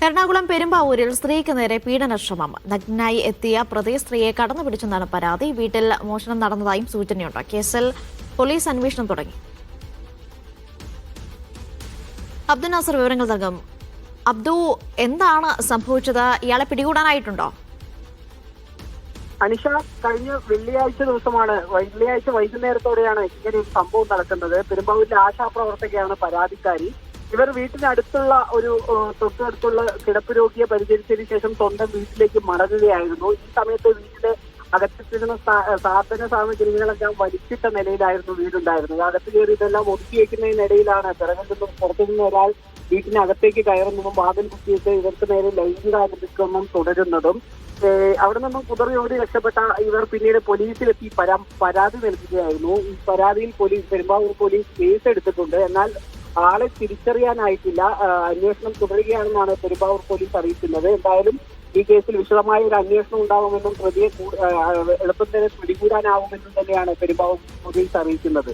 എറണാകുളം പെരുമ്പാവൂരിൽ സ്ത്രീക്ക് നേരെ പീഡനശ്രമം. നഗ്നായി എത്തിയ പ്രതി സ്ത്രീയെ കടന്നുപിടിച്ചെന്നാണ് പരാതി. വീട്ടിൽ മോഷണം നടന്നതായും സൂചനയുണ്ട്. കേസിൽ പോലീസ് അന്വേഷണം തുടങ്ങി. അബ്ദുൽ നാസർ വിവരങ്ങൾ നൽകും. അബ്ദു, എന്താണ് സംഭവിച്ചത്? ഇയാളെ പിടികൂടാനായിട്ടുണ്ടോ? അനിഷ, കഴിഞ്ഞ വെള്ളിയാഴ്ച വൈകുന്നേരത്തോടെയാണ് ഇങ്ങനെ ഒരു സംഭവം നടക്കുന്നത്. പെരുമ്പാവൂരിലെ ആശാപ്രവർത്തകയാണ് പരാതിക്കാരി. ഇവർ വീട്ടിനടുത്തുള്ള തൊട്ടടുത്തുള്ള കിടപ്പ് രോഗിയെ പരിചരിച്ചതിന് ശേഷം സ്വന്തം വീട്ടിലേക്ക് മടങ്ങുകയായിരുന്നു. ഈ സമയത്ത് വീട്ടിലെ അകത്തിട്ടിരുന്ന സാധന സാമഗ്രികളെല്ലാം വലിച്ചിട്ട നിലയിലായിരുന്നു വീടുണ്ടായിരുന്നത്. അകത്ത് കയറി ഇതെല്ലാം ഒതുക്കി വയ്ക്കുന്നതിനിടയിലാണ് പിറകിൽ നിന്നും പുറത്തുനിന്ന് ഒരാൾ വീട്ടിനകത്തേക്ക് കയറുന്നതും വാതിൽ കുത്തിയിട്ട് ഇവർക്ക് നേരെ ലൈംഗികാതിക്രമം തുടരുന്നതും. അവിടെ നിന്നും കുതറിയോടി രക്ഷപ്പെട്ട ഇവർ പിന്നീട് പോലീസിലെത്തി പരാതി നൽകുകയായിരുന്നു. ഈ പരാതിയിൽ പെരുമ്പാവൂർ പോലീസ് കേസ് എടുത്തിട്ടുണ്ട്. എന്നാൽ ആളെ തിരിച്ചറിയാനായിട്ടില്ല. അന്വേഷണം തുടരുകയാണെന്നാണ് പെരുമ്പാവൂർ പോലീസ് അറിയിക്കുന്നത്. എന്തായാലും ഈ കേസിൽ വിശദമായ ഒരു അന്വേഷണം ഉണ്ടാകുമെന്നും പ്രതിയെ എളുപ്പം തന്നെ പിടികൂടാനാവുമെന്നും തന്നെയാണ് പെരുമ്പാവൂർ പോലീസ് അറിയിക്കുന്നത്.